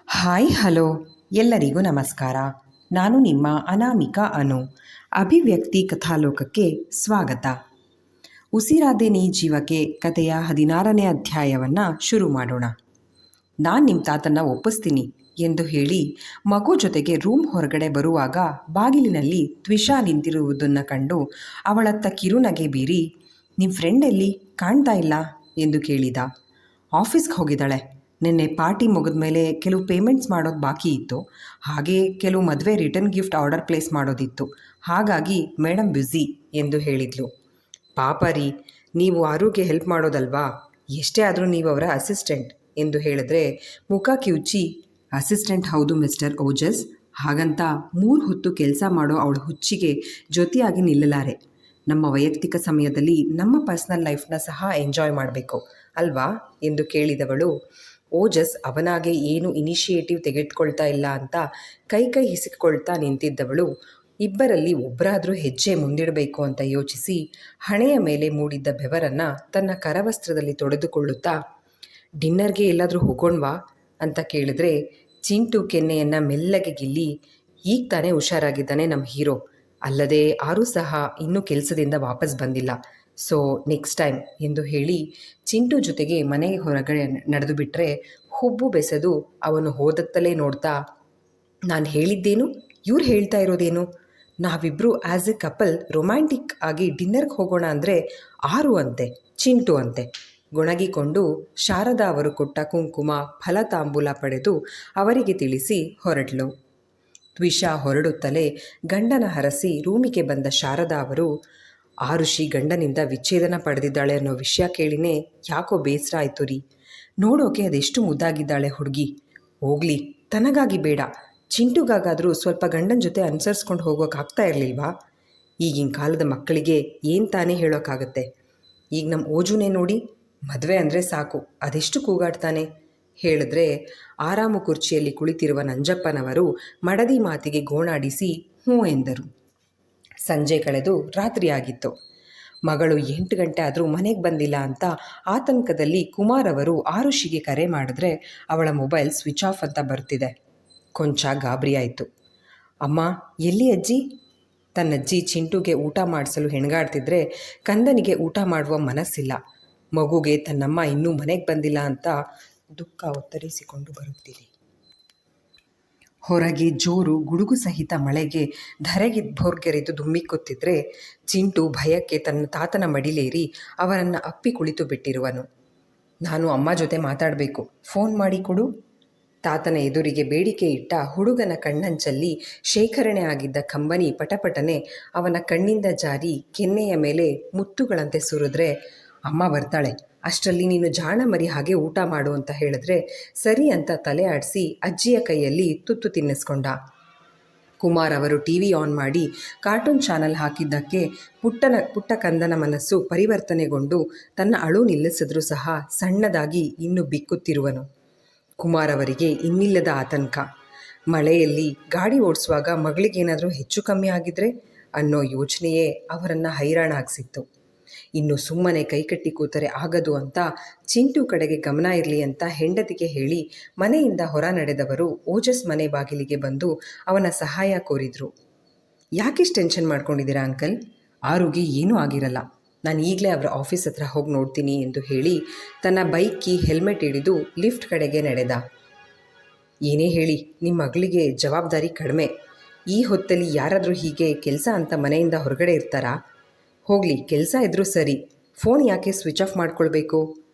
Hi hello ಎಲ್ಲರಿಗೂ ನಮಸ್ಕಾರ. ನಾನು ನಿಮ್ಮ ಅನಾಮಿಕಾ ಅನು. ಅಭಿವ್ಯಕ್ತಿ ಕಥಾಲೋಕಕ್ಕೆ ಸ್ವಾಗತ. ಉಸಿರಾದೆ ನೀ ಜೀವಕ್ಕೆ ಕಥೆಯ 16ನೇ ಅಧ್ಯಾಯವನ್ನು ಶುರು ಮಾಡೋಣ. ನಾನು ನಿಮ್ಮ ತಾತನ್ನ ಒಪ್ಪಿಸ್ತೀನಿ ಎಂದು ಹೇಳಿ ಮಗು ಜೊತೆಗೆ ರೂಮ್ ಹೊರಗಡೆ ಬರುವಾಗ ಬಾಗಿಲಿನಲ್ಲಿ ತ್ವಿಷಾ ನಿಂತಿರುವುದನ್ನು ಕಂಡು ಅವಳತ್ತ ಕಿರುನಗೆ ಬೀರಿ, ನಿಮ್ಮ ಫ್ರೆಂಡ್ ಎಲ್ಲಿ ಕಾಣ್ತಾ ಇಲ್ಲ ಎಂದು ಕೇಳಿದ. ಆಫೀಸ್ಗೆ ಹೋಗಿದ್ದಾಳೆ. ನಿನ್ನೆ ಪಾರ್ಟಿ ಮುಗಿದ ಮೇಲೆ ಕೆಲವು ಪೇಮೆಂಟ್ಸ್ ಮಾಡೋದು ಬಾಕಿ ಇತ್ತು. ಹಾಗೆ ಕೆಲವು ಮದುವೆ ರಿಟರ್ನ್ ಗಿಫ್ಟ್ ಆರ್ಡರ್ ಪ್ಲೇಸ್ ಮಾಡೋದಿತ್ತು. ಹಾಗಾಗಿ ಮೇಡಮ್ ಬ್ಯುಸಿ ಎಂದು ಹೇಳಿದ್ಲು. ಪಾಪ ರೀ, ನೀವು ಆರೋಗ್ಯ ಹೆಲ್ಪ್ ಮಾಡೋದಲ್ವಾ, ಎಷ್ಟೇ ಆದರೂ ನೀವು ಅವರ ಅಸಿಸ್ಟೆಂಟ್ ಎಂದು ಹೇಳಿದ್ರೆ ಮುಖ ಕಿವುಚಿ, ಅಸಿಸ್ಟೆಂಟ್ ಹೌದು ಮಿಸ್ಟರ್ ಓಜಸ್, ಹಾಗಂತ 3 ಹೊತ್ತು ಕೆಲಸ ಮಾಡೋ ಅವಳ ಹುಚ್ಚಿಗೆ ಜೊತೆಯಾಗಿ ನಿಲ್ಲಲಾರೆ. ನಮ್ಮ ವೈಯಕ್ತಿಕ ಸಮಯದಲ್ಲಿ ನಮ್ಮ ಪರ್ಸ್ನಲ್ ಲೈಫ್ನ ಸಹ ಎಂಜಾಯ್ ಮಾಡಬೇಕು ಅಲ್ವಾ ಎಂದು ಕೇಳಿದವಳು. ಓಜಸ್ ಅವನಾಗೆ ಏನು ಇನಿಷಿಯೇಟಿವ್ ತೆಗೆದುಕೊಳ್ತಾ ಇಲ್ಲ ಅಂತ ಕೈ ಹಿಸಿಕೊಳ್ತಾ ನಿಂತಿದ್ದವಳು ಇಬ್ಬರಲ್ಲಿ ಒಬ್ಬರಾದರೂ ಹೆಜ್ಜೆ ಮುಂದಿಡಬೇಕು ಅಂತ ಯೋಚಿಸಿ ಹಣೆಯ ಮೇಲೆ ಮೂಡಿದ್ದ ಬೆವರನ್ನು ತನ್ನ ಕರವಸ್ತ್ರದಲ್ಲಿ ತೊಡೆದುಕೊಳ್ಳುತ್ತಾ, ಡಿನ್ನರ್ಗೆ ಎಲ್ಲಾದರೂ ಹೋಗೋಣವಾ ಅಂತ ಕೇಳಿದ್ರೆ ಚಿಂಟು ಕೆನ್ನೆಯನ್ನು ಮೆಲ್ಲಗೆ ಗಿಲ್ಲಿ, ಈಗ ತಾನೇ ಹುಷಾರಾಗಿದ್ದಾನೆ ನಮ್ಮ ಹೀರೋ, ಅಲ್ಲದೆ ಆರೂ ಸಹ ಇನ್ನೂ ಕೆಲಸದಿಂದ ವಾಪಸ್ ಬಂದಿಲ್ಲ, ಸೊ ನೆಕ್ಸ್ಟ್ ಟೈಮ್ ಎಂದು ಹೇಳಿ ಚಿಂಟು ಜೊತೆಗೆ ಮನೆಗೆ ಹೊರಗಡೆ ನಡೆದು ಬಿಟ್ಟರೆ ಹುಬ್ಬು ಬೆಸೆದು ಅವನು ಹೋದತ್ತಲೇ ನೋಡ್ತಾ, ನಾನು ಹೇಳಿದ್ದೇನು, ಇವ್ರು ಹೇಳ್ತಾ ಇರೋದೇನು, ನಾವಿಬ್ಬರು ಆ್ಯಸ್ ಎ ಕಪಲ್ ರೊಮ್ಯಾಂಟಿಕ್ ಆಗಿ ಡಿನ್ನರ್ಗೆ ಹೋಗೋಣ ಅಂದರೆ ಆರು ಅಂತೆ, ಚಿಂಟು ಅಂತೆ ಗೊಣಗಿಕೊಂಡು ಶಾರದಾ ಅವರು ಕೊಟ್ಟ ಕುಂಕುಮ ಫಲ ತಾಂಬೂಲ ಪಡೆದು ಅವರಿಗೆ ತಿಳಿಸಿ ಹೊರಟಳು. ತ್ವಿಷಾ ಹೊರಡುತ್ತಲೇ ಗಂಡನ ಹರಸಿ ರೂಮಿಗೆ ಬಂದ ಶಾರದಾ ಅವರು, ಆರುಷಿ ಗಂಡನಿಂದ ವಿಚ್ಛೇದನ ಪಡೆದಿದ್ದಾಳೆ ಅನ್ನೋ ವಿಷಯ ಕೇಳಿನೇ ಯಾಕೋ ಬೇಸರ ಆಯಿತು ರೀ. ನೋಡೋಕೆ ಅದೆಷ್ಟು ಮುದ್ದಾಗಿದ್ದಾಳೆ ಹುಡುಗಿ. ಹೋಗಲಿ, ತನಗಾಗಿ ಬೇಡ, ಚಿಂಟುಗಾಗಾದರೂ ಸ್ವಲ್ಪ ಗಂಡನ ಜೊತೆ ಅನುಸರಿಸ್ಕೊಂಡು ಹೋಗೋಕ್ಕಾಗ್ತಾ ಇರಲಿಲ್ವಾ? ಈಗಿನ ಕಾಲದ ಮಕ್ಕಳಿಗೆ ಏನು ತಾನೇ ಹೇಳೋಕ್ಕಾಗತ್ತೆ. ಈಗ ನಮ್ಮ ಓಜುನೇ ನೋಡಿ, ಮದುವೆ ಅಂದರೆ ಸಾಕು ಅದೆಷ್ಟು ಕೂಗಾಡ್ತಾನೆ. ಹೇಳಿದ್ರೆ ಆರಾಮು ಕುರ್ಚಿಯಲ್ಲಿ ಕುಳಿತಿರುವ ನಂಜಪ್ಪನವರು ಮಡದಿ ಮಾತಿಗೆ ಗೋಣಾಡಿಸಿ ಹ್ಞೂ ಎಂದರು. ಸಂಜೆ ಕಳೆದು ರಾತ್ರಿಯಾಗಿತ್ತು. ಮಗಳು 8 ಗಂಟೆ ಆದರೂ ಮನೆಗೆ ಬಂದಿಲ್ಲ ಅಂತ ಆತಂಕದಲ್ಲಿ ಕುಮಾರ್ ಅವರು ಆರುಷಿಗೆ ಕರೆ ಮಾಡಿದ್ರೆ ಅವಳ ಮೊಬೈಲ್ ಸ್ವಿಚ್ ಆಫ್ ಅಂತ ಬರ್ತಿದೆ. ಕೊಂಚ ಗಾಬರಿಯಾಯಿತು. ಅಮ್ಮ ಎಲ್ಲಿ ಅಜ್ಜಿ? ತನ್ನಜ್ಜಿ ಚಿಂಟುಗೆ ಊಟ ಮಾಡಿಸಲು ಹೆಣಗಾಡ್ತಿದ್ರೆ ಕಂದನಿಗೆ ಊಟ ಮಾಡುವ ಮನಸ್ಸಿಲ್ಲ. ಮಗುಗೆ ತನ್ನಮ್ಮ ಇನ್ನೂ ಮನೆಗೆ ಬಂದಿಲ್ಲ ಅಂತ ದುಃಖ ಒತ್ತರಿಸಿಕೊಂಡು ಬರುತ್ತಿದೆ. ಹೊರಗೆ ಜೋರು ಗುಡುಗು ಸಹಿತ ಮಳೆಗೆ ಧರೆಗೆ ಭೋರ್ಗೆರೆದು ದುಮ್ಮಿಕ್ಕುತ್ತಿದ್ರೆ ಚಿಂಟು ಭಯಕ್ಕೆ ತನ್ನ ತಾತನ ಮಡಿಲೇರಿ ಅವರನ್ನು ಅಪ್ಪಿ ಕುಳಿತು ಬಿಟ್ಟಿರುವನು. ನಾನು ಅಮ್ಮ ಜೊತೆ ಮಾತಾಡಬೇಕು, ಫೋನ್ ಮಾಡಿ ಕೊಡು. ತಾತನ ಎದುರಿಗೆ ಬೇಡಿಕೆ ಇಟ್ಟ ಹುಡುಗನ ಕಣ್ಣಂಚಲ್ಲಿ ಶೇಖರಣೆ ಆಗಿದ್ದ ಕಂಬನಿ ಪಟಪಟನೆ ಅವನ ಕಣ್ಣಿಂದ ಜಾರಿ ಕೆನ್ನೆಯ ಮೇಲೆ ಮುತ್ತುಗಳಂತೆ ಸುರಿದ್ರೆ, ಅಮ್ಮ ಬರ್ತಾಳೆ, ಅಷ್ಟರಲ್ಲಿ ನೀನು ಜಾಣ ಮರಿ ಹಾಗೆ ಊಟ ಮಾಡು ಅಂತ ಹೇಳಿದ್ರೆ ಸರಿ ಅಂತ ತಲೆ ಆಡಿಸಿ ಅಜ್ಜಿಯ ಕೈಯಲ್ಲಿ ತುತ್ತು ತಿನ್ನಿಸ್ಕೊಂಡ. ಕುಮಾರ್ ಅವರು ಟಿವಿ ಆನ್ ಮಾಡಿ ಕಾರ್ಟೂನ್ ಚಾನಲ್ ಹಾಕಿದ್ದಕ್ಕೆ ಪುಟ್ಟ ಕಂದನ ಮನಸ್ಸು ಪರಿವರ್ತನೆಗೊಂಡು ತನ್ನ ಅಳು ನಿಲ್ಲಿಸಿದ್ರೂ ಸಹ ಸಣ್ಣದಾಗಿ ಇನ್ನೂ ಬಿಕ್ಕುತ್ತಿರುವನು. ಕುಮಾರ್ ಅವರಿಗೆ ಇನ್ನಿಲ್ಲದ ಆತಂಕ. ಮಳೆಯಲ್ಲಿ ಗಾಡಿ ಓಡಿಸುವಾಗ ಮಗಳಿಗೇನಾದರೂ ಹೆಚ್ಚು ಕಮ್ಮಿ ಆಗಿದ್ರೆ ಅನ್ನೋ ಯೋಚನೆಯೇ ಅವರನ್ನು ಹೈರಾಣಾಗಿಸಿತ್ತು. ಇನ್ನು ಸುಮ್ಮನೆ ಕೈಕಟ್ಟಿ ಕೂತರೆ ಆಗದು ಅಂತ ಚಿಂಟು ಕಡೆಗೆ ಗಮನ ಇರಲಿ ಅಂತ ಹೆಂಡತಿಗೆ ಹೇಳಿ ಮನೆಯಿಂದ ಹೊರ ನಡೆದವರು ಓಜಸ್ ಮನೆ ಬಾಗಿಲಿಗೆ ಬಂದು ಅವನ ಸಹಾಯ ಕೋರಿದ್ರು. ಯಾಕಿಷ್ಟು ಟೆನ್ಷನ್ ಮಾಡ್ಕೊಂಡಿದ್ದೀರಾ ಅಂಕಲ್? ಆರುಗೆ ಏನೂ ಆಗಿರಲ್ಲ, ನಾನು ಈಗಲೇ ಅವರ ಆಫೀಸ್ ಹತ್ರ ಹೋಗಿ ನೋಡ್ತೀನಿ ಎಂದು ಹೇಳಿ ತನ್ನ ಬೈಕ್ ಕೀ ಹೆಲ್ಮೆಟ್ ಹಿಡಿದು ಲಿಫ್ಟ್ ಕಡೆಗೆ ನಡೆದ. ಏನೇ ಹೇಳಿ, ನಿಮ್ಮ ಮಗಳಿಗೆ ಜವಾಬ್ದಾರಿ ಕಡಿಮೆ. ಈ ಹೊತ್ತಲ್ಲಿ ಯಾರಾದರೂ ಹೀಗೆ ಕೆಲಸ ಅಂತ ಮನೆಯಿಂದ ಹೊರಗಡೆ ಇರ್ತಾರಾ? ಹೋಗಲಿ, ಕೆಲಸ ಇದ್ರೂ ಸರಿ, ಫೋನ್ ಯಾಕೆ ಸ್ವಿಚ್ ಆಫ್ ಮಾಡ್ಕೊಳ್ಬೇಕು?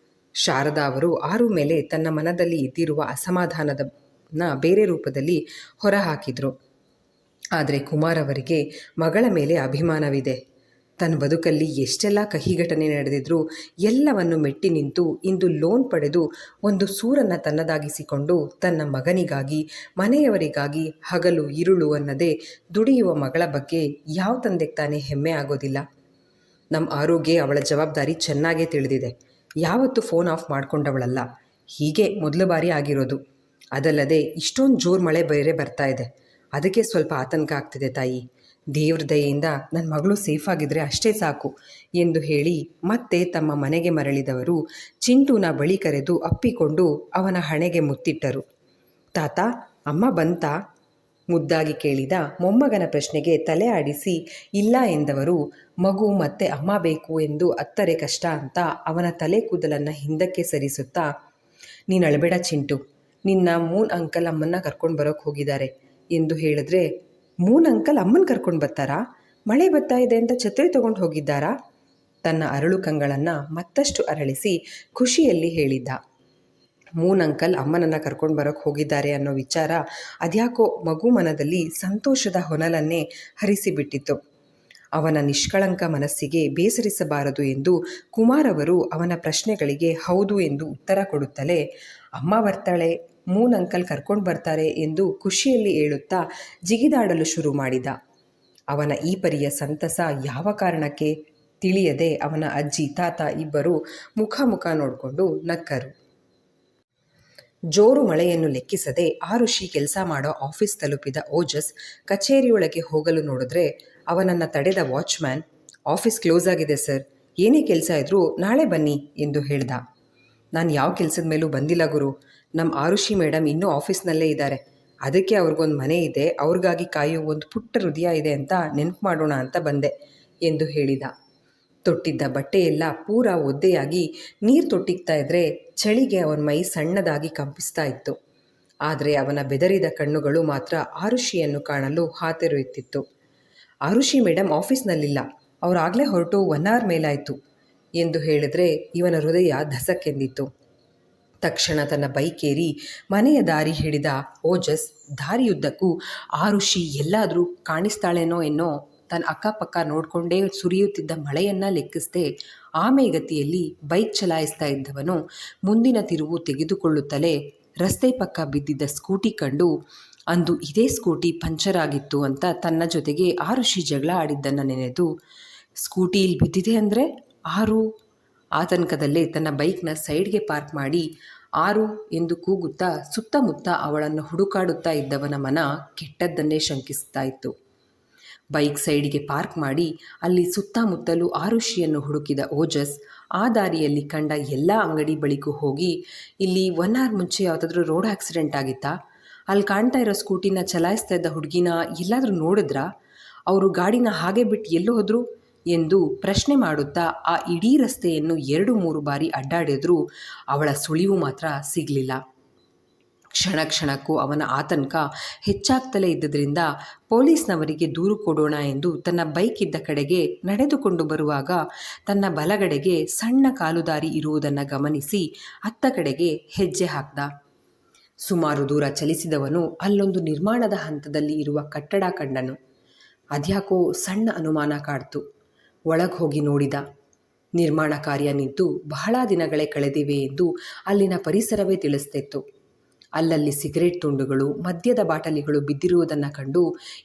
ಶಾರದಾ ಅವರು ಆರು ಮೇಲೆ ತನ್ನ ಮನದಲ್ಲಿ ಇದ್ದಿರುವ ಅಸಮಾಧಾನದನ್ನ ಬೇರೆ ರೂಪದಲ್ಲಿ ಹೊರಹಾಕಿದರು. ಆದರೆ ಕುಮಾರ್ ಅವರಿಗೆ ಮಗಳ ಮೇಲೆ ಅಭಿಮಾನವಿದೆ. ತನ್ನ ಬದುಕಲ್ಲಿ ಎಷ್ಟೆಲ್ಲ ಕಹಿ ಘಟನೆ ನಡೆದಿದ್ರೂ ಎಲ್ಲವನ್ನು ಮೆಟ್ಟಿ ನಿಂತು ಇಂದು ಲೋನ್ ಪಡೆದು ಒಂದು ಸೂರನ್ನು ತನ್ನದಾಗಿಸಿಕೊಂಡು ತನ್ನ ಮಗನಿಗಾಗಿ ಮನೆಯವರಿಗಾಗಿ ಹಗಲು ಇರುಳು ಅನ್ನದೇ ದುಡಿಯುವ ಮಗಳ ಬಗ್ಗೆ ಯಾವ ತಂದೆಗೆ ತಾನೇ ಹೆಮ್ಮೆ ಆಗೋದಿಲ್ಲ? ನಮ್ಮ ಆರೋಗ್ಯ ಅವಳ ಜವಾಬ್ದಾರಿ ಚೆನ್ನಾಗೇ ತಿಳಿದಿದೆ. ಯಾವತ್ತೂ ಫೋನ್ ಆಫ್ ಮಾಡ್ಕೊಂಡವಳಲ್ಲ. ಹೀಗೆ ಮೊದಲು ಬಾರಿ ಆಗಿರೋದು. ಅದಲ್ಲದೆ ಇಷ್ಟೊಂದು ಜೋರು ಮಳೆ ಬೇರೆ ಬರ್ತಾ ಇದೆ, ಅದಕ್ಕೆ ಸ್ವಲ್ಪ ಆತಂಕ ಆಗ್ತಿದೆ ತಾಯಿ. ದೇವ್ರ ದಯೆಯಿಂದ ನನ್ನ ಮಗಳು ಸೇಫಾಗಿದ್ದರೆ ಅಷ್ಟೇ ಸಾಕು ಎಂದು ಹೇಳಿ ಮತ್ತೆ ತಮ್ಮ ಮನೆಗೆ ಮರಳಿದವರು ಚಿಂಟುನ ಬಳಿ ಕರೆದು ಅಪ್ಪಿಕೊಂಡು ಅವನ ಹಣೆಗೆ ಮುತ್ತಿಟ್ಟರು. ತಾತ, ಅಮ್ಮ ಬಂತಾ? ಮುದ್ದಾಗಿ ಕೇಳಿದ ಮೊಮ್ಮಗನ ಪ್ರಶ್ನೆಗೆ ತಲೆ ಆಡಿಸಿ ಇಲ್ಲ ಎಂದವರು ಮಗು ಮತ್ತೆ ಅಮ್ಮ ಬೇಕು ಎಂದು ಅತ್ತರೆ ಕಷ್ಟ ಅಂತ ಅವನ ತಲೆ ಕೂದಲನ್ನು ಹಿಂದಕ್ಕೆ ಸರಿಸುತ್ತಾ, ನೀನು ಅಳಬೇಡ ಚಿಂಟು, ನಿನ್ನ ಮೂನ್ ಅಂಕಲ್ ಅಮ್ಮನ್ನ ಕರ್ಕೊಂಡು ಬರೋಕ್ಕೆ ಹೋಗಿದ್ದಾರೆ ಎಂದು ಹೇಳಿದ್ರೆ, ಮೂನ್ ಅಂಕಲ್ ಅಮ್ಮನ ಕರ್ಕೊಂಡು ಬರ್ತಾರಾ? ಮಳೆ ಬರ್ತಾ ಇದೆ ಅಂತ ಛತ್ರಿ ತಗೊಂಡು ಹೋಗಿದ್ದಾರಾ? ತನ್ನ ಅರಳು ಕಂಗಳನ್ನು ಮತ್ತಷ್ಟು ಅರಳಿಸಿ ಖುಷಿಯಲ್ಲಿ ಹೇಳಿದ್ದ. ಮೂನ್ ಅಂಕಲ್ ಅಮ್ಮನನ್ನು ಕರ್ಕೊಂಡು ಬರೋಕ್ಕೆ ಹೋಗಿದ್ದಾರೆ ಅನ್ನೋ ವಿಚಾರ ಅದ್ಯಾಕೋ ಮಗು ಮನದಲ್ಲಿ ಸಂತೋಷದ ಹೊನಲನ್ನೇ ಹರಿಸಿಬಿಟ್ಟಿತ್ತು. ಅವನ ನಿಷ್ಕಳಂಕ ಮನಸ್ಸಿಗೆ ಬೇಸರಿಸಬಾರದು ಎಂದು ಕುಮಾರವರು ಅವನ ಪ್ರಶ್ನೆಗಳಿಗೆ ಹೌದು ಎಂದು ಉತ್ತರ ಕೊಡುತ್ತಲೇ, ಅಮ್ಮ ಬರ್ತಾಳೆ, ಮೂನ್ ಅಂಕಲ್ ಕರ್ಕೊಂಡು ಬರ್ತಾರೆ ಎಂದು ಖುಷಿಯಲ್ಲಿ ಹೇಳುತ್ತಾ ಜಿಗಿದಾಡಲು ಶುರು ಮಾಡಿದ. ಅವನ ಈ ಪರಿಯ ಸಂತಸ ಯಾವ ಕಾರಣಕ್ಕೆ ತಿಳಿಯದೆ ಅವನ ಅಜ್ಜಿ ತಾತ ಇಬ್ಬರು ಮುಖ ನೋಡಿಕೊಂಡು ನಕ್ಕರು. ಜೋರು ಮಳೆಯನ್ನು ಲೆಕ್ಕಿಸದೆ ಆರುಷಿ ಕೆಲಸ ಮಾಡೋ ಆಫೀಸ್ ತಲುಪಿದ ಓಜಸ್ ಕಚೇರಿಯೊಳಗೆ ಹೋಗಲು ನೋಡಿದ್ರೆ ಅವನನ್ನು ತಡೆದ ವಾಚ್ಮ್ಯಾನ್, ಆಫೀಸ್ ಕ್ಲೋಸ್ ಆಗಿದೆ ಸರ್, ಏನೇ ಕೆಲಸ ಇದ್ರೂ ನಾಳೆ ಬನ್ನಿ ಎಂದು ಹೇಳ್ದ. ನಾನು ಯಾವ ಕೆಲಸದ ಮೇಲೂ ಬಂದಿಲ್ಲ ಗುರು, ನಮ್ಮ ಆರುಷಿ ಮೇಡಮ್ ಇನ್ನೂ ಆಫೀಸ್ನಲ್ಲೇ ಇದ್ದಾರೆ, ಅದಕ್ಕೆ ಅವ್ರಿಗೊಂದು ಮನೆ ಇದೆ, ಅವ್ರಿಗಾಗಿ ಕಾಯೋ ಒಂದು ಪುಟ್ಟ ಹೃದಯ ಇದೆ ಅಂತ ನೆನಪು ಮಾಡೋಣ ಅಂತ ಬಂದೆ ಎಂದು ಹೇಳಿದ. ತೊಟ್ಟಿದ್ದ ಬಟ್ಟೆಯೆಲ್ಲ ಪೂರ ಒದ್ದೆಯಾಗಿ ನೀರು ತೊಟ್ಟಿಗ್ತಾ ಇದ್ದರೆ ಚಳಿಗೆ ಅವನ ಮೈ ಸಣ್ಣದಾಗಿ ಕಂಪಿಸ್ತಾ ಇತ್ತು. ಆದರೆ ಅವನ ಬೆದರಿದ ಕಣ್ಣುಗಳು ಮಾತ್ರ ಆರುಷಿಯನ್ನು ಕಾಣಲು ಹಾತೊರೆಯುತ್ತಿತ್ತು. ಆರುಷಿ ಮೇಡಮ್ ಆಫೀಸ್ನಲ್ಲಿಲ್ಲ, ಅವರಾಗಲೇ ಹೊರಟು 1 hour ಮೇಲಾಯಿತು ಎಂದು ಹೇಳಿದ್ರೆ ಇವನ ಹೃದಯ ಧಸಕ್ಕೆಂದಿತ್ತು. ತಕ್ಷಣ ತನ್ನ ಬೈಕೇರಿ ಮನೆಯ ದಾರಿ ಹಿಡಿದ ಓಜಸ್ ದಾರಿಯುದ್ದಕ್ಕೂ ಆರುಷಿ ಎಲ್ಲಾದರೂ ಕಾಣಿಸ್ತಾಳೇನೋ ಎನ್ನೋ ತನ್ನ ಅಕ್ಕಪಕ್ಕ ನೋಡಿಕೊಂಡೇ ಸುರಿಯುತ್ತಿದ್ದ ಮಳೆಯನ್ನು ಲೆಕ್ಕಿಸದೆ ಆಮೆಗತಿಯಲ್ಲಿ ಬೈಕ್ ಚಲಾಯಿಸ್ತಾ ಇದ್ದವನು ಮುಂದಿನ ತಿರುವು ತೆಗೆದುಕೊಳ್ಳುತ್ತಲೇ ರಸ್ತೆ ಪಕ್ಕ ಬಿದ್ದಿದ್ದ ಸ್ಕೂಟಿ ಕಂಡು ಅಂದು ಇದೇ ಸ್ಕೂಟಿ ಪಂಚರ್ ಆಗಿತ್ತು ಅಂತ ತನ್ನ ಜೊತೆಗೆ ಆರುಷಿ ಜಗಳ ಆಡಿದ್ದನ್ನು ನೆನೆದು, ಸ್ಕೂಟಿ ಇಲ್ಲಿ ಬಿದ್ದಿದೆ ಅಂದರೆ ಆರು? ಆತಂಕದಲ್ಲೇ ತನ್ನ ಬೈಕ್ನ ಸೈಡ್ಗೆ ಪಾರ್ಕ್ ಮಾಡಿ ಆರು ಎಂದು ಕೂಗುತ್ತಾ ಸುತ್ತಮುತ್ತ ಅವಳನ್ನು ಹುಡುಕಾಡುತ್ತಾ ಇದ್ದವನ ಮನ ಕೆಟ್ಟದ್ದನ್ನೇ ಶಂಕಿಸ್ತಾ ಇತ್ತು. ಬೈಕ್ ಸೈಡಿಗೆ ಪಾರ್ಕ್ ಮಾಡಿ ಅಲ್ಲಿ ಸುತ್ತಮುತ್ತಲೂ ಆರುಷಿಯನ್ನು ಹುಡುಕಿದ ಓಜಸ್ ಆ ದಾರಿಯಲ್ಲಿ ಕಂಡ ಎಲ್ಲ ಅಂಗಡಿ ಬಳಿಗೂ ಹೋಗಿ, ಇಲ್ಲಿ 1 hour ಮುಂಚೆ ಯಾವುದಾದ್ರೂ ರೋಡ್ ಆಕ್ಸಿಡೆಂಟ್ ಆಗಿತ್ತಾ? ಅಲ್ಲಿ ಕಾಣ್ತಾ ಇರೋ ಸ್ಕೂಟಿನ ಚಲಾಯಿಸ್ತಾ ಇದ್ದ ಹುಡುಗಿನ ಎಲ್ಲಾದರೂ ನೋಡಿದ್ರಾ? ಅವರು ಗಾಡಿನ ಹಾಗೆ ಬಿಟ್ಟು ಎಲ್ಲೋ ಹೋದ್ರು ಎಂದು ಪ್ರಶ್ನೆ ಮಾಡುತ್ತಾ ಆ ಇಡೀ ರಸ್ತೆಯನ್ನು 2-3 ಬಾರಿ ಅಡ್ಡಾಡಿದ್ರೂ ಅವಳ ಸುಳಿವು ಮಾತ್ರ ಸಿಗಲಿಲ್ಲ. ಕ್ಷಣಕ್ಕೂ ಅವನ ಆತಂಕ ಹೆಚ್ಚಾಗ್ತಲೇ ಇದ್ದರಿಂದ ಪೊಲೀಸ್ನವರಿಗೆ ದೂರು ಕೊಡೋಣ ಎಂದು ತನ್ನ ಬೈಕ್ ಇದ್ದ ಕಡೆಗೆ ನಡೆದುಕೊಂಡು ಬರುವಾಗ ತನ್ನ ಬಲಗಡೆಗೆ ಸಣ್ಣ ಕಾಲುದಾರಿ ಇರುವುದನ್ನು ಗಮನಿಸಿ ಅತ್ತ ಕಡೆಗೆ ಹೆಜ್ಜೆ ಹಾಕ್ದ. ಸುಮಾರು ದೂರ ಚಲಿಸಿದವನು ಅಲ್ಲೊಂದು ನಿರ್ಮಾಣದ ಹಂತದಲ್ಲಿ ಇರುವ ಕಟ್ಟಡ ಕಂಡನು. ಅದ್ಯಾಕೋ ಸಣ್ಣ ಅನುಮಾನ ಕಾಡ್ತು. ಒಳಗೆ ಹೋಗಿ ನೋಡಿದ. ನಿರ್ಮಾಣ ಕಾರ್ಯ ನಿಂತು ಬಹಳ ದಿನಗಳೇ ಕಳೆದಿವೆ ಎಂದು ಅಲ್ಲಿನ ಪರಿಸರವೇ ತಿಳಿಸ್ತಿತ್ತು. ಅಲ್ಲಲ್ಲಿ ಸಿಗರೇಟ್ ತುಂಡುಗಳು, ಮದ್ಯದ ಬಾಟಲಿಗಳು ಬಿದ್ದಿರುವುದನ್ನು ಕಂಡು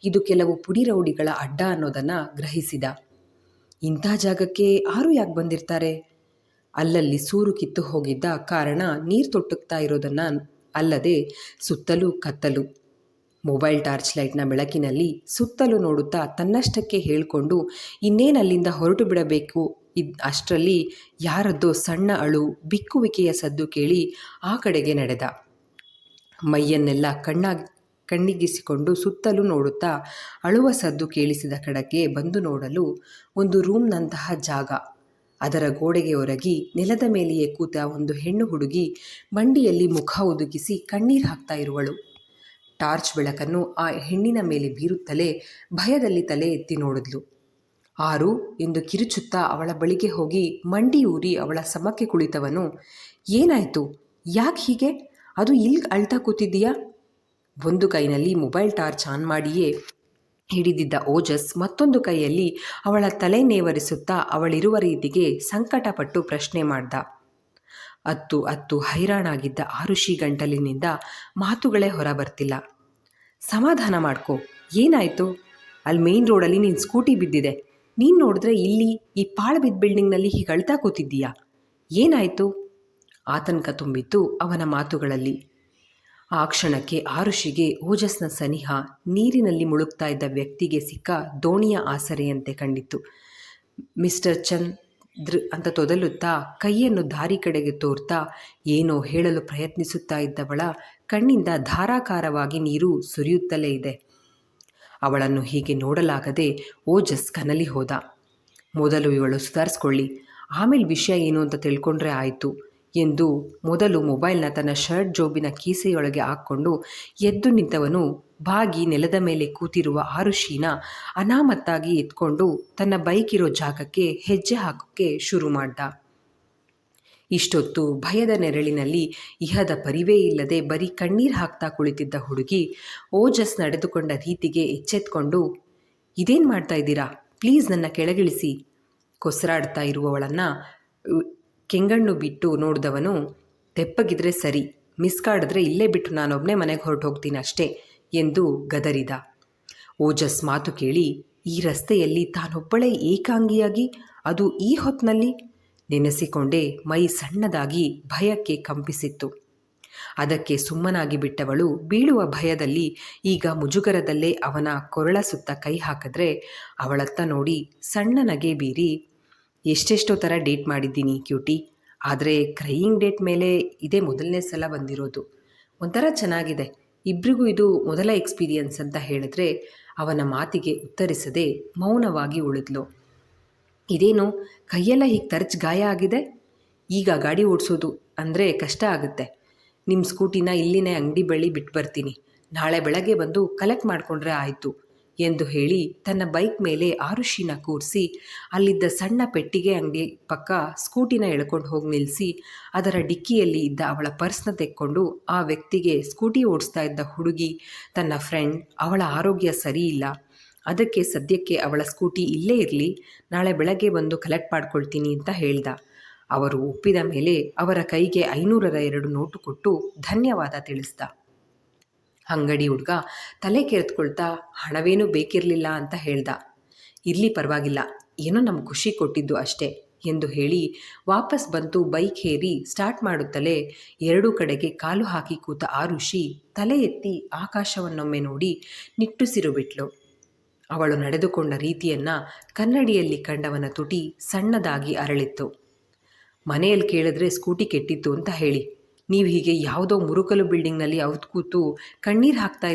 ಇದು ಕೆಲವು ಪುಡಿ ರೌಡಿಗಳ ಅಡ್ಡ ಅನ್ನೋದನ್ನು ಗ್ರಹಿಸಿದ. ಇಂಥ ಜಾಗಕ್ಕೆ ಯಾರು ಯಾಕೆ ಬಂದಿರ್ತಾರೆ? ಅಲ್ಲಲ್ಲಿ ಸೂರು ಕಿತ್ತು ಹೋಗಿದ್ದ ಕಾರಣ ನೀರು ತೊಟ್ಟುತ್ತಾ ಇರೋದನ್ನು ಅಲ್ಲದೆ ಸುತ್ತಲೂ ಕತ್ತಲು. ಮೊಬೈಲ್ ಟಾರ್ಚ್ ಲೈಟ್ನ ಬೆಳಕಿನಲ್ಲಿ ಸುತ್ತಲೂ ನೋಡುತ್ತಾ ತನ್ನಷ್ಟಕ್ಕೆ ಹೇಳಿಕೊಂಡು ಇನ್ನೇನಲ್ಲಿಂದ ಹೊರಟು ಬಿಡಬೇಕು ಅಷ್ಟರಲ್ಲಿ ಯಾರದ್ದೋ ಸಣ್ಣ ಅಳು, ಬಿಕ್ಕುವಿಕೆಯ ಸದ್ದು ಕೇಳಿ ಆ ಕಡೆಗೆ ನಡೆದ. ಮೈಯನ್ನೆಲ್ಲ ಕಣ್ಣಿಗಿಸಿಕೊಂಡು ಸುತ್ತಲೂ ನೋಡುತ್ತಾ ಅಳುವ ಸದ್ದು ಕೇಳಿಸಿದ ಕಡೆಗೆ ಬಂದು ನೋಡಲು ಒಂದು ರೂಮ್ನಂತಹ ಜಾಗ. ಅದರ ಗೋಡೆಗೆ ಒರಗಿ ನೆಲದ ಮೇಲೆಯೇ ಕೂತ ಒಂದು ಹೆಣ್ಣು ಹುಡುಗಿ ಮಂಡಿಯಲ್ಲಿ ಮುಖ ಒದಗಿಸಿ ಕಣ್ಣೀರು ಹಾಕ್ತಾ ಇರುವಳು. ಟಾರ್ಚ್ ಬೆಳಕನ್ನು ಆ ಹೆಣ್ಣಿನ ಮೇಲೆ ಬೀರುತ್ತಲೇ ಭಯದಲ್ಲಿ ತಲೆ ಎತ್ತಿ ನೋಡಿದ್ಲು. ಆರು ಎಂದು ಕಿರುಚುತ್ತಾ ಅವಳ ಬಳಿಗೆ ಹೋಗಿ ಮಂಡಿ ಊರಿ ಅವಳ ಸಮಕ್ಕೆ ಕುಳಿತವನು, ಏನಾಯಿತು? ಯಾಕೆ ಹೀಗೆ? ಅದು ಇಲ್ಲಿ ಅಳ್ತಾ ಕೂತಿದ್ದೀಯಾ? ಒಂದು ಕೈನಲ್ಲಿ ಮೊಬೈಲ್ ಟಾರ್ಚ್ ಆನ್ ಮಾಡಿಯೇ ಹಿಡಿದಿದ್ದ ಓಜಸ್ ಮತ್ತೊಂದು ಕೈಯಲ್ಲಿ ಅವಳ ತಲೆ ನೇವರಿಸುತ್ತಾ ಅವಳಿರುವ ರೀತಿಗೆ ಸಂಕಟಪಟ್ಟು ಪ್ರಶ್ನೆ ಮಾಡ್ದ. ಅತ್ತು ಹೈರಾಣಾಗಿದ್ದ ಆರುಷಿ ಗಂಟಲಿನಿಂದ ಮಾತುಗಳೇ ಹೊರಬರ್ತಿಲ್ಲ. ಸಮಾಧಾನ ಮಾಡ್ಕೋ, ಏನಾಯಿತು? ಅಲ್ಲಿ ಮೇನ್ ರೋಡಲ್ಲಿ ನಿನ್ನ ಸ್ಕೂಟಿ ಬಿದ್ದಿದೆ, ನೀನು ನೋಡಿದ್ರೆ ಇಲ್ಲಿ ಈ ಪಾಳು ಬಿದ್ದ ಬಿಲ್ಡಿಂಗ್ನಲ್ಲಿ ಹೀಗೆ ಅಳ್ತಾ ಕೂತಿದ್ದೀಯಾ? ಏನಾಯಿತು? ಆತಂಕ ತುಂಬಿತ್ತು ಅವನ ಮಾತುಗಳಲ್ಲಿ. ಆ ಕ್ಷಣಕ್ಕೆ ಆರುಷಿಗೆ ಓಜಸ್ನ ಸನಿಹ ನೀರಿನಲ್ಲಿ ಮುಳುಗ್ತಾ ಇದ್ದ ವ್ಯಕ್ತಿಗೆ ಸಿಕ್ಕ ದೋಣಿಯ ಆಸರೆಯಂತೆ ಕಂಡಿತ್ತು. ಮಿಸ್ಟರ್ ಚಂದ್ ಅಂತ ತೊದಲುತ್ತಾ ಕೈಯನ್ನು ದಾರಿ ಕಡೆಗೆ ತೋರ್ತಾ ಏನೋ ಹೇಳಲು ಪ್ರಯತ್ನಿಸುತ್ತಾ ಇದ್ದವಳ ಕಣ್ಣಿಂದ ಧಾರಾಕಾರವಾಗಿ ನೀರು ಸುರಿಯುತ್ತಲೇ ಇದೆ. ಅವಳನ್ನು ಹೀಗೆ ನೋಡಲಾಗದೆ ಓಜಸ್ ಕನಲಿ ಹೋದ. ಮೊದಲು ಇವಳು ಸುಧಾರಿಸ್ಕೊಳ್ಳಿ, ಆಮೇಲೆ ವಿಷಯ ಏನು ಅಂತ ತಿಳ್ಕೊಂಡ್ರೆ ಆಯಿತು ಎಂದು ಮೊದಲು ಮೊಬೈಲ್ನ ತನ್ನ ಶರ್ಟ್ ಜೋಬಿನ ಕೀಸೆಯೊಳಗೆ ಹಾಕ್ಕೊಂಡು ಎದ್ದು ನಿಂತವನು ಬಾಗಿ ನೆಲದ ಮೇಲೆ ಕೂತಿರುವ ಆರುಷಿನ ಅನಾಮತ್ತಾಗಿ ಎತ್ಕೊಂಡು ತನ್ನ ಬೈಕ್ ಇರೋ ಜಾಗಕ್ಕೆ ಹೆಜ್ಜೆ ಹಾಕೋಕ್ಕೆ ಶುರು ಮಾಡ್ದ. ಇಷ್ಟೊತ್ತು ಭಯದ ನೆರಳಿನಲ್ಲಿ ಇಹದ ಪರಿವೇ ಇಲ್ಲದೆ ಬರೀ ಕಣ್ಣೀರು ಹಾಕ್ತಾ ಕುಳಿತಿದ್ದ ಹುಡುಗಿ ಓಜಸ್ ನಡೆದುಕೊಂಡ ರೀತಿಗೆ ಎಚ್ಚೆತ್ಕೊಂಡು, ಇದೇನು ಮಾಡ್ತಾ ಇದ್ದೀರಾ, ಪ್ಲೀಸ್ ನನ್ನ ಕೆಳಗಿಳಿಸಿ. ಕೊಸರಾಡ್ತಾ ಇರುವವಳನ್ನು ಕೆಂಗಣ್ಣು ಬಿಟ್ಟು ನೋಡಿದವನು, ತೆಪ್ಪಗಿದ್ರೆ ಸರಿ, ಮಿಸ್ ಕಾಡಿದ್ರೆ ಇಲ್ಲೇ ಬಿಟ್ಟು ನಾನೊಬ್ಬನೇ ಮನೆಗೆ ಹೊರಟು ಹೋಗ್ತೀನಿ ಅಷ್ಟೇ ಎಂದು ಗದರಿದ. ಓಜಸ್ ಮಾತು ಕೇಳಿ ಈ ರಸ್ತೆಯಲ್ಲಿ ತಾನೊಬ್ಬಳೇ ಏಕಾಂಗಿಯಾಗಿ, ಅದು ಈ ಹೊತ್ತಿನಲ್ಲಿ ನೆನೆಸಿಕೊಂಡೇ ಮೈ ಸಣ್ಣದಾಗಿ ಭಯಕ್ಕೆ ಕಂಪಿಸಿತ್ತು. ಅದಕ್ಕೆ ಸುಮ್ಮನಾಗಿ ಬಿಟ್ಟವಳು ಬೀಳುವ ಭಯದಲ್ಲಿ ಈಗ ಮುಜುಗರದಲ್ಲೇ ಅವನ ಕೊರಳ ಸುತ್ತ ಕೈ ಹಾಕಿದ್ರೆ ಅವಳತ್ತ ನೋಡಿ ಸಣ್ಣ ನಗೆ ಬೀರಿ, ಎಷ್ಟೆಷ್ಟೋ ಥರ ಡೇಟ್ ಮಾಡಿದ್ದೀನಿ ಕ್ಯೂಟಿ, ಆದರೆ ಕ್ರೈಯಿಂಗ್ ಡೇಟ್ ಮೇಲೆ ಇದೇ ಮೊದಲನೇ ಸಲ ಬಂದಿರೋದು. ಒಂಥರ ಚೆನ್ನಾಗಿದೆ, ಇಬ್ಬರಿಗೂ ಇದು ಮೊದಲ ಎಕ್ಸ್ಪೀರಿಯನ್ಸ್ ಅಂತ ಹೇಳಿದ್ರೆ ಅವನ ಮಾತಿಗೆ ಉತ್ತರಿಸದೆ ಮೌನವಾಗಿ ಉಳಿದ್ಲು. ಇದೇನು ಕೈಯೆಲ್ಲ ಹೀಗೆ ತರ್ಚ್ ಗಾಯ ಆಗಿದೆ, ಈಗ ಗಾಡಿ ಓಡಿಸೋದು ಅಂದರೆ ಕಷ್ಟ ಆಗುತ್ತೆ. ನಿಮ್ಮ ಸ್ಕೂಟಿನ ಇಲ್ಲಿನೇ ಅಂಗಡಿ ಬಳಿ ಬಿಟ್ಟು ಬರ್ತೀನಿ, ನಾಳೆ ಬೆಳಗ್ಗೆ ಬಂದು ಕಲೆಕ್ಟ್ ಮಾಡಿಕೊಂಡ್ರೆ ಆಯಿತು ಎಂದು ಹೇಳಿ ತನ್ನ ಬೈಕ್ ಮೇಲೆ ಆರುಷಿನ ಕೂರಿಸಿ ಅಲ್ಲಿದ್ದ ಸಣ್ಣ ಪೆಟ್ಟಿಗೆ ಅಂಗಡಿ ಪಕ್ಕ ಸ್ಕೂಟಿನ ಎಳ್ಕೊಂಡು ಹೋಗಿ ನಿಲ್ಲಿಸಿ ಅದರ ಡಿಕ್ಕಿಯಲ್ಲಿ ಇದ್ದ ಅವಳ ಪರ್ಸ್ನ ತೆಕ್ಕೊಂಡು ಆ ವ್ಯಕ್ತಿಗೆ ಸ್ಕೂಟಿ ಓಡಿಸ್ತಾ ಇದ್ದ ಹುಡುಗಿ ತನ್ನ ಫ್ರೆಂಡ್, ಅವಳ ಆರೋಗ್ಯ ಸರಿ ಇಲ್ಲ, ಅದಕ್ಕೆ ಸದ್ಯಕ್ಕೆ ಅವಳ ಸ್ಕೂಟಿ ಇಲ್ಲೇ ಇರಲಿ, ನಾಳೆ ಬೆಳಗ್ಗೆ ಬಂದು ಕಲೆಕ್ಟ್ ಮಾಡ್ಕೊಳ್ತೀನಿ ಅಂತ ಹೇಳ್ದ. ಅವರು ಒಪ್ಪಿದ ಮೇಲೆ ಅವರ ಕೈಗೆ 500ರ 2 ನೋಟು ಕೊಟ್ಟು ಧನ್ಯವಾದ ತಿಳಿಸ್ದ. ಅಂಗಡಿ ಹುಡುಗ ತಲೆ ಕೆರೆದುಕೊಳ್ತಾ ಹಣವೇನೂ ಬೇಕಿರಲಿಲ್ಲ ಅಂತ ಹೇಳ್ದ. ಇರಲಿ ಪರವಾಗಿಲ್ಲ, ಏನೋ ನಮ್ಗೆ ಖುಷಿ ಕೊಟ್ಟಿದ್ದು ಅಷ್ಟೇ ಎಂದು ಹೇಳಿ ವಾಪಸ್ ಬಂತು ಬೈಕ್ ಏರಿ ಸ್ಟಾರ್ಟ್ ಮಾಡುತ್ತಲೇ ಎರಡೂ ಕಡೆಗೆ ಕಾಲು ಹಾಕಿ ಕೂತ ಆರುಷಿ ತಲೆ ಎತ್ತಿ ಆಕಾಶವನ್ನೊಮ್ಮೆ ನೋಡಿ ನಿಟ್ಟುಸಿರು ಬಿಟ್ಲು. ಅವಳು ನಡೆದುಕೊಂಡ ರೀತಿಯನ್ನು ಕನ್ನಡಿಯಲ್ಲಿ ಕಂಡವನ ತುಟಿ ಸಣ್ಣದಾಗಿ ಅರಳಿತ್ತು. ಮನೆಯಲ್ಲಿ ಕೇಳಿದ್ರೆ ಸ್ಕೂಟಿ ಕೆಟ್ಟಿತ್ತು ಅಂತ ಹೇಳಿ, ನೀವು ಹೀಗೆ ಯಾವುದೋ ಮುರುಕಲು ಬಿಲ್ಡಿಂಗ್ನಲ್ಲಿ ಅವ್ದು ಕೂತು ಕಣ್ಣೀರು ಹಾಕ್ತಾ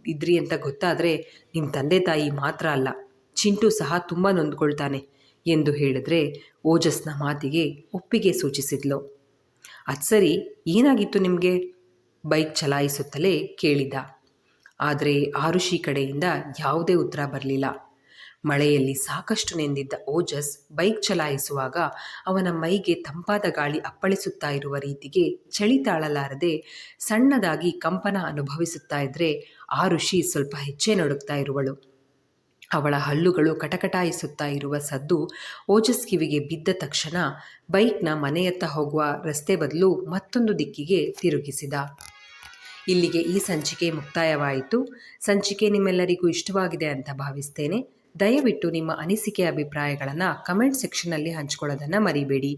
ಇದ್ರಿ ಅಂತ ಗೊತ್ತಾದರೆ ನಿಮ್ಮ ತಂದೆ ತಾಯಿ ಮಾತ್ರ ಅಲ್ಲ, ಚಿಂಟು ಸಹ ತುಂಬ ನೊಂದ್ಕೊಳ್ತಾನೆ ಎಂದು ಹೇಳಿದ್ರೆ ಓಜಸ್ನ ಮಾತಿಗೆ ಒಪ್ಪಿಗೆ ಸೂಚಿಸಿದ್ಲು. ಅದು ಸರಿ, ಏನಾಗಿತ್ತು ನಿಮಗೆ, ಬೈಕ್ ಚಲಾಯಿಸುತ್ತಲೇ ಕೇಳಿದ. ಆದರೆ ಆರುಷಿ ಕಡೆಯಿಂದ ಯಾವುದೇ ಉತ್ತರ ಬರಲಿಲ್ಲ. ಮಳೆಯಲ್ಲಿ ಸಾಕಷ್ಟು ನೆಂದಿದ್ದ ಓಜಸ್ ಬೈಕ್ ಚಲಾಯಿಸುವಾಗ ಅವನ ಮೈಗೆ ತಂಪಾದ ಗಾಳಿ ಅಪ್ಪಳಿಸುತ್ತಾ ಇರುವ ರೀತಿಗೆ ಚಳಿ ತಾಳಲಾರದೆ ಸಣ್ಣದಾಗಿ ಕಂಪನ ಅನುಭವಿಸುತ್ತಾ ಇದ್ದರೆ ಆರುಷಿ ಸ್ವಲ್ಪ ಹೆಚ್ಚೇ ನಡುಗ್ತಾ ಇರುವಳು. ಅವಳ ಹಲ್ಲುಗಳು ಕಟಕಟಾಯಿಸುತ್ತಾ ಇರುವ ಸದ್ದು ಓಜಸ್ ಕಿವಿಗೆ ಬಿದ್ದ ತಕ್ಷಣ ಬೈಕ್ನ ಮನೆಯತ್ತ ಹೋಗುವ ರಸ್ತೆ ಬದಲು ಮತ್ತೊಂದು ದಿಕ್ಕಿಗೆ ತಿರುಗಿಸಿದ. ಇಲ್ಲಿಗೆ ಈ ಸಂಚಿಕೆ ಮುಕ್ತಾಯವಾಯಿತು. ಸಂಚಿಕೆ ನಿಮ್ಮೆಲ್ಲರಿಗೂ ಇಷ್ಟವಾಗಿದೆ ಅಂತ ಭಾವಿಸ್ತೇನೆ. ದಯವಿಟ್ಟು ನಿಮ್ಮ ಅನಿಸಿಕೆ ಅಭಿಪ್ರಾಯಗಳನ್ನು ಕಮೆಂಟ್ ಸೆಕ್ಷನ್ನಲ್ಲಿ ಹಂಚಿಕೊಳ್ಳೋದನ್ನು ಮರಿಬೇಡಿ.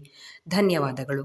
ಧನ್ಯವಾದಗಳು.